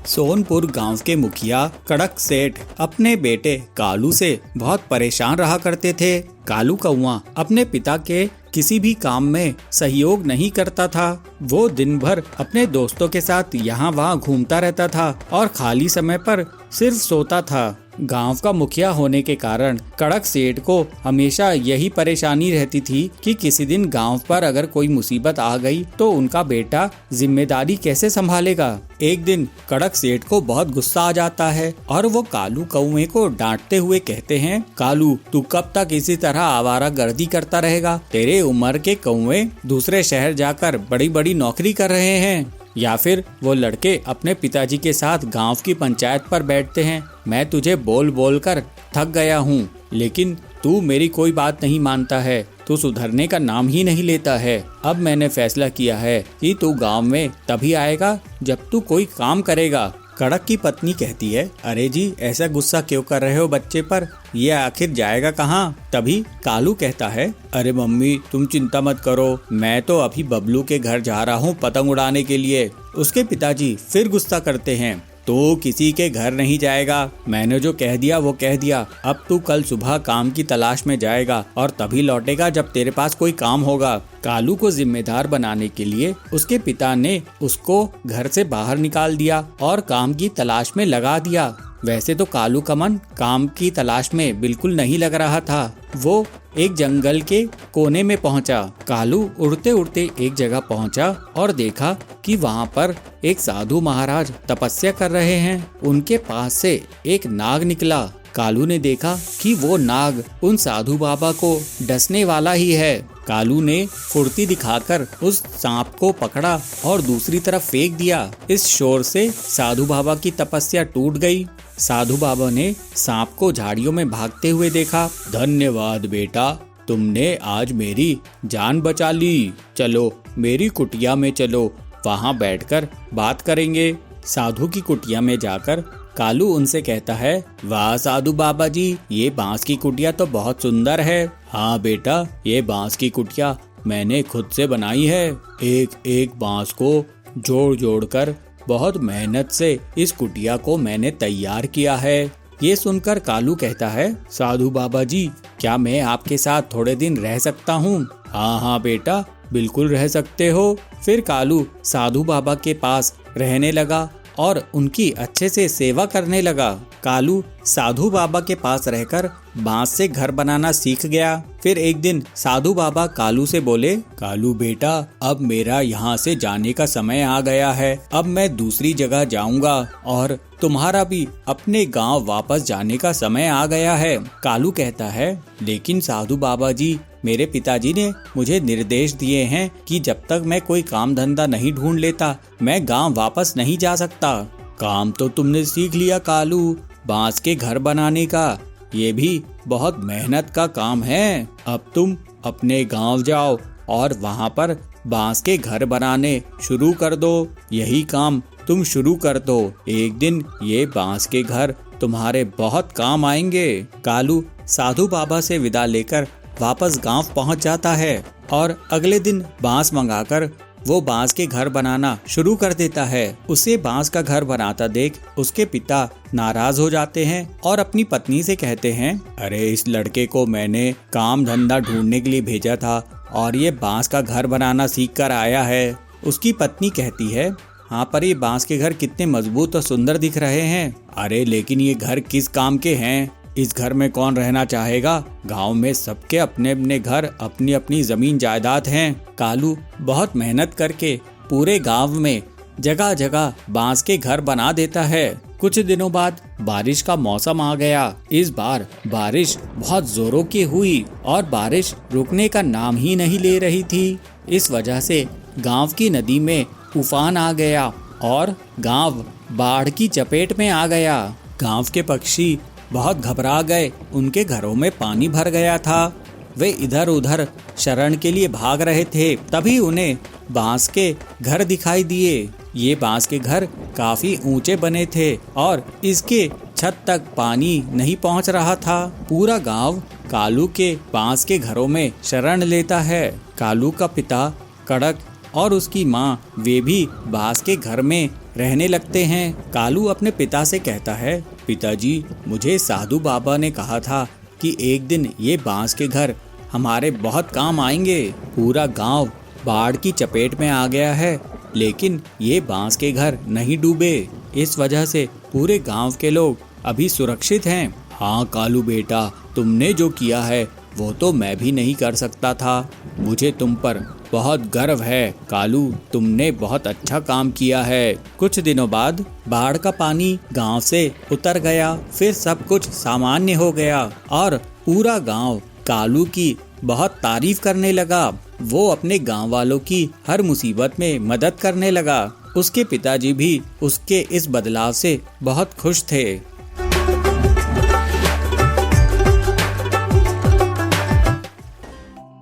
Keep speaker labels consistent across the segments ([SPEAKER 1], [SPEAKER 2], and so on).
[SPEAKER 1] सोनपुर गांव के मुखिया कड़क सेठ अपने बेटे कालू से बहुत परेशान रहा करते थे। कालू कौआ अपने पिता के किसी भी काम में सहयोग नहीं करता था। वो दिन भर अपने दोस्तों के साथ यहाँ वहाँ घूमता रहता था और खाली समय पर सिर्फ सोता था। गांव का मुखिया होने के कारण कड़क सेठ को हमेशा यही परेशानी रहती थी कि किसी दिन गांव पर अगर कोई मुसीबत आ गई तो उनका बेटा जिम्मेदारी कैसे संभालेगा। एक दिन कड़क सेठ को बहुत गुस्सा आ जाता है और वो कालू कौए को डांटते हुए कहते हैं, कालू तू कब तक इसी तरह आवारागर्दी करता रहेगा। तेरे उम्र के कौए दूसरे शहर जाकर बड़ी बड़ी नौकरी कर रहे हैं या फिर वो लड़के अपने पिताजी के साथ गांव की पंचायत पर बैठते हैं। मैं तुझे बोल बोल कर थक गया हूँ, लेकिन तू मेरी कोई बात नहीं मानता है। तू सुधरने का नाम ही नहीं लेता है। अब मैंने फैसला किया है कि तू गांव में तभी आएगा जब तू कोई काम करेगा। कड़क की पत्नी कहती है, अरे जी ऐसा गुस्सा क्यों कर रहे हो बच्चे पर, ये आखिर जाएगा कहाँ। तभी कालू कहता है, अरे मम्मी तुम चिंता मत करो, मैं तो अभी बबलू के घर जा रहा हूँ पतंग उड़ाने के लिए। उसके पिताजी फिर गुस्सा करते हैं, तो किसी के घर नहीं जाएगा। मैंने जो कह दिया वो कह दिया। अब तू कल सुबह काम की तलाश में जाएगा और तभी लौटेगा जब तेरे पास कोई काम होगा। कालू को जिम्मेदार बनाने के लिए उसके पिता ने उसको घर से बाहर निकाल दिया और काम की तलाश में लगा दिया। वैसे तो कालू का मन काम की तलाश में बिल्कुल नहीं लग रहा था। वो एक जंगल के कोने में पहुंचा। कालू उड़ते उड़ते एक जगह पहुंचा और देखा कि वहां पर एक साधु महाराज तपस्या कर रहे हैं। उनके पास से एक नाग निकला। कालू ने देखा कि वो नाग उन साधु बाबा को डसने वाला ही है। कालू ने फुर्ती दिखाकर उस सांप को पकड़ा और दूसरी तरफ फेंक दिया। इस शोर से साधु बाबा की तपस्या टूट गई। साधु बाबा ने सांप को झाड़ियों में भागते हुए देखा। धन्यवाद बेटा, तुमने आज मेरी जान बचा ली। चलो मेरी कुटिया में चलो, वहाँ बैठकर बात करेंगे। साधु की कुटिया में जाकर कालू उनसे कहता है, वाह साधु बाबा जी, ये बांस की कुटिया तो बहुत सुंदर है। हाँ बेटा, ये बांस की कुटिया मैंने खुद से बनाई है। एक एक बांस को जोड़ जोड़ कर बहुत मेहनत से इस कुटिया को मैंने तैयार किया है। ये सुनकर कालू कहता है, साधु बाबा जी क्या मैं आपके साथ थोड़े दिन रह सकता हूँ। हाँ हाँ बेटा, बिल्कुल रह सकते हो। फिर कालू साधु बाबा के पास रहने लगा और उनकी अच्छे से सेवा करने लगा। कालू साधु बाबा के पास रहकर बांस से घर बनाना सीख गया। फिर एक दिन साधु बाबा कालू से बोले, कालू बेटा अब मेरा यहाँ से जाने का समय आ गया है। अब मैं दूसरी जगह जाऊंगा और तुम्हारा भी अपने गांव वापस जाने का समय आ गया है। कालू कहता है, लेकिन साधु बाबा जी मेरे पिताजी ने मुझे निर्देश दिए हैं कि जब तक मैं कोई काम धंधा नहीं ढूंढ लेता मैं गांव वापस नहीं जा सकता। काम तो तुमने सीख लिया कालू, बांस के घर बनाने का, ये भी बहुत मेहनत का काम है। अब तुम अपने गांव जाओ और वहां पर बांस के घर बनाने शुरू कर दो। यही काम तुम शुरू कर दो, एक दिन ये बांस के घर तुम्हारे बहुत काम आएंगे। कालू साधु बाबा से विदा लेकर वापस गांव पहुंच जाता है और अगले दिन बांस मंगाकर वो बांस के घर बनाना शुरू कर देता है। उसे बांस का घर बनाता देख उसके पिता नाराज हो जाते हैं और अपनी पत्नी से कहते हैं, अरे इस लड़के को मैंने काम धंधा ढूंढने के लिए भेजा था और ये बांस का घर बनाना सीख कर आया है। उसकी पत्नी कहती है, हाँ पर ये बांस के घर कितने मजबूत और सुंदर दिख रहे हैं। अरे लेकिन ये घर किस काम के हैं, इस घर में कौन रहना चाहेगा। गांव में सबके अपने अपने घर, अपनी अपनी जमीन जायदाद हैं। कालू बहुत मेहनत करके पूरे गांव में जगह जगह बांस के घर बना देता है। कुछ दिनों बाद बारिश का मौसम आ गया। इस बार बारिश बहुत जोरों की हुई और बारिश रुकने का नाम ही नहीं ले रही थी। इस वजह से गांव की नदी में उफान आ गया और गांव बाढ़ की चपेट में आ गया। गांव के पक्षी बहुत घबरा गए, उनके घरों में पानी भर गया था। वे इधर उधर शरण के लिए भाग रहे थे। तभी उन्हें बांस के घर दिखाई दिए। ये बांस के घर काफी ऊंचे बने थे और इसके छत तक पानी नहीं पहुंच रहा था। पूरा गांव कालू के बांस के घरों में शरण लेता है। कालू का पिता कड़क और उसकी माँ वे भी बांस के घर में रहने लगते हैं। कालू अपने पिता से कहता है, पिताजी, मुझे साधु बाबा ने कहा था कि एक दिन ये बांस के घर हमारे बहुत काम आएंगे। पूरा गांव बाढ़ की चपेट में आ गया है, लेकिन ये बांस के घर नहीं डूबे। इस वजह से पूरे गांव के लोग अभी सुरक्षित हैं। हाँ कालू बेटा, तुमने जो किया है वो तो मैं भी नहीं कर सकता था। मुझे तुम पर बहुत गर्व है कालू, तुमने बहुत अच्छा काम किया है। कुछ दिनों बाद बाढ़ का पानी गांव से उतर गया। फिर सब कुछ सामान्य हो गया और पूरा गांव कालू की बहुत तारीफ करने लगा। वो अपने गांव वालों की हर मुसीबत में मदद करने लगा। उसके पिताजी भी उसके इस बदलाव से बहुत खुश थे।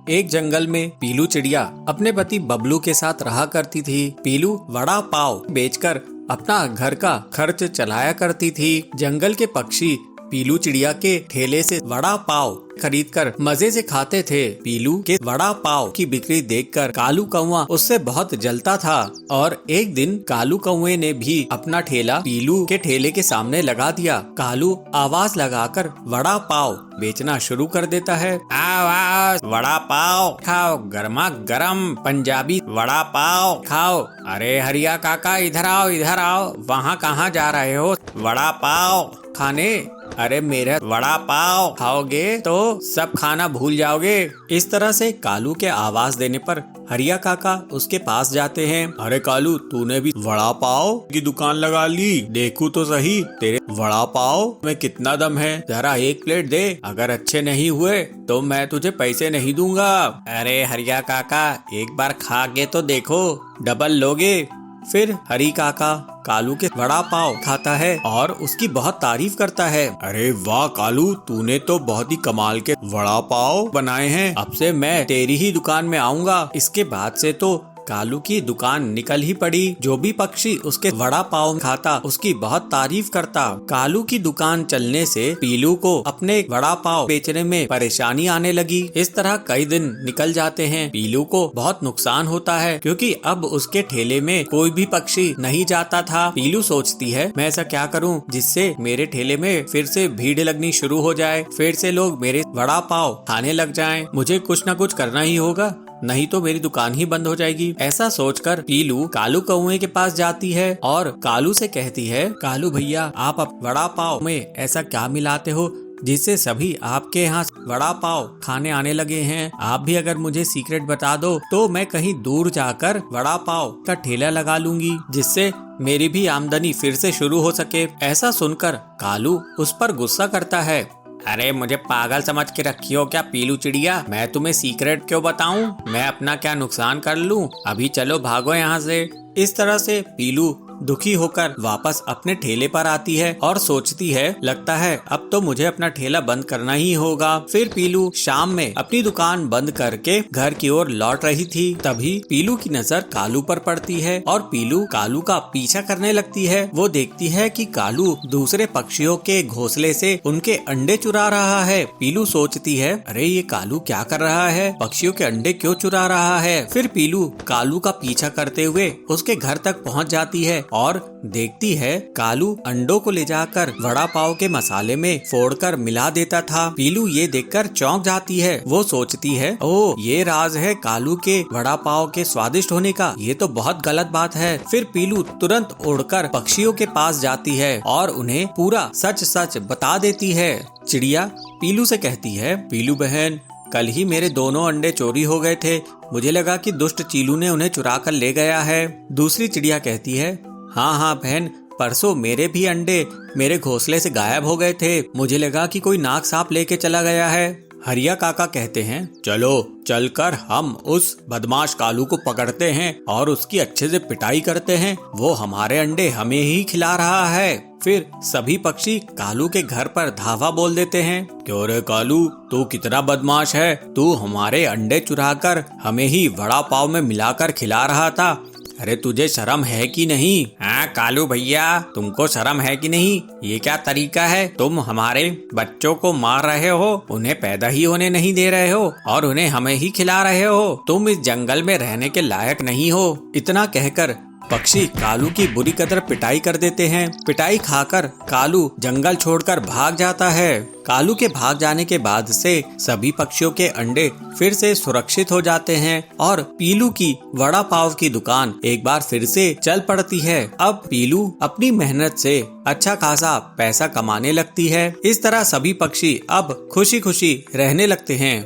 [SPEAKER 1] एक जंगल में पीलू चिड़िया अपने पति बबलू के साथ रहा करती थी। पीलू वड़ा पाव बेचकर अपना घर का खर्च चलाया करती थी। जंगल के पक्षी पीलू चिड़िया के ठेले से वड़ा पाव खरीदकर मजे से खाते थे। पीलू के वड़ा पाव की बिक्री देखकर कालू कौवा उससे बहुत जलता था और एक दिन कालू कौवे ने भी अपना ठेला पीलू के ठेले के सामने लगा दिया। कालू आवाज लगाकर वड़ा पाव बेचना शुरू कर देता है। आवाज वड़ा पाव खाओ, गर्मा गर्म पंजाबी वड़ा पाव खाओ। अरे हरिया काका, इधर आओ इधर आओ। वहाँ कहाँ जा रहे हो वड़ा पाव खाने? अरे मेरा वड़ा पाव खाओगे तो सब खाना भूल जाओगे। इस तरह से कालू के आवाज देने पर हरिया काका उसके पास जाते हैं। अरे कालू, तूने भी वड़ा पाव की दुकान लगा ली? देखूं तो सही तेरे वड़ा पाव में कितना दम है। जरा एक प्लेट दे, अगर अच्छे नहीं हुए तो मैं तुझे पैसे नहीं दूंगा। अरे हरिया काका, एक बार खा के तो देखो, डबल लोगे। फिर हरी काका कालू के वड़ा पाव खाता है और उसकी बहुत तारीफ करता है। अरे वाह कालू, तूने तो बहुत ही कमाल के वड़ा पाव बनाए हैं। अब से मैं तेरी ही दुकान में आऊंगा। इसके बाद से तो कालू की दुकान निकल ही पड़ी। जो भी पक्षी उसके वड़ा पाव खाता उसकी बहुत तारीफ करता। कालू की दुकान चलने से पीलू को अपने वड़ा पाव बेचने में परेशानी आने लगी। इस तरह कई दिन निकल जाते हैं। पीलू को बहुत नुकसान होता है क्योंकि अब उसके ठेले में कोई भी पक्षी नहीं जाता था। पीलू सोचती है, मैं ऐसा क्या करूं जिससे मेरे ठेले में फिर से भीड़ लगनी शुरू हो जाए, फिर से लोग मेरे वड़ा पाव खाने लग जाएं। मुझे कुछ न कुछ करना ही होगा, नहीं तो मेरी दुकान ही बंद हो जाएगी। ऐसा सोचकर पीलू कालू कौवे के पास जाती है और कालू से कहती है, कालू भैया, आप वड़ा पाव में ऐसा क्या मिलाते हो जिससे सभी आपके यहाँ वड़ा पाव खाने आने लगे हैं? आप भी अगर मुझे सीक्रेट बता दो तो मैं कहीं दूर जाकर वड़ा पाव का ठेला लगा लूंगी, जिससे मेरी भी आमदनी फिर से शुरू हो सके। ऐसा सुनकर कालू उस पर गुस्सा करता है। अरे मुझे पागल समझ के रखी हो क्या पीलू चिड़िया? मैं तुम्हें सीक्रेट क्यों बताऊं? मैं अपना क्या नुकसान कर लूं? अभी चलो भागो यहाँ से। इस तरह से पीलू दुखी होकर वापस अपने ठेले पर आती है और सोचती है, लगता है अब तो मुझे अपना ठेला बंद करना ही होगा। फिर पीलू शाम में अपनी दुकान बंद करके घर की ओर लौट रही थी। तभी पीलू की नजर कालू पर पड़ती है और पीलू कालू का पीछा करने लगती है। वो देखती है कि कालू दूसरे पक्षियों के घोंसले से उनके अंडे चुरा रहा है। पीलू सोचती है, अरे ये कालू क्या कर रहा है? पक्षियों के अंडे क्यों चुरा रहा है? फिर पीलू कालू का पीछा करते हुए उसके घर तक पहुँच जाती है और देखती है कालू अंडों को ले जाकर वड़ा पाव के मसाले में फोड़कर मिला देता था। पीलू ये देखकर चौंक जाती है। वो सोचती है, ओह ये राज है कालू के वड़ा पाव के स्वादिष्ट होने का। ये तो बहुत गलत बात है। फिर पीलू तुरंत उड़कर पक्षियों के पास जाती है और उन्हें पूरा सच सच बता देती है। चिड़िया पीलू से कहती है, पीलू बहन, कल ही मेरे दोनों अंडे चोरी हो गए थे। मुझे लगा कि दुष्ट चीलू ने उन्हें चुरा कर ले गया है। दूसरी चिड़िया कहती है, हाँ हाँ बहन, परसों मेरे भी अंडे मेरे घोंसले से गायब हो गए थे। मुझे लगा कि कोई नाग सांप लेके चला गया है। हरिया काका कहते हैं, चलो चलकर हम उस बदमाश कालू को पकड़ते हैं और उसकी अच्छे से पिटाई करते हैं। वो हमारे अंडे हमें ही खिला रहा है। फिर सभी पक्षी कालू के घर पर धावा बोल देते हैं, क्यों रे कालू, तू कितना बदमाश है? तू हमारे अंडे चुराकर हमें ही वड़ा पाव में मिलाकर खिला रहा था। अरे तुझे शर्म है कि नहीं? हाँ कालू भैया, तुमको शर्म है कि नहीं? ये क्या तरीका है? तुम हमारे बच्चों को मार रहे हो, उन्हें पैदा ही होने नहीं दे रहे हो और उन्हें हमें ही खिला रहे हो। तुम इस जंगल में रहने के लायक नहीं हो। इतना कहकर पक्षी कालू की बुरी कदर पिटाई कर देते हैं। पिटाई खाकर कालू जंगल छोड़कर भाग जाता है। कालू के भाग जाने के बाद से सभी पक्षियों के अंडे फिर से सुरक्षित हो जाते हैं और पीलू की वड़ा पाव की दुकान एक बार फिर से चल पड़ती है। अब पीलू अपनी मेहनत से अच्छा खासा पैसा कमाने लगती है। इस तरह सभी पक्षी अब खुशी खुशी रहने लगते हैं।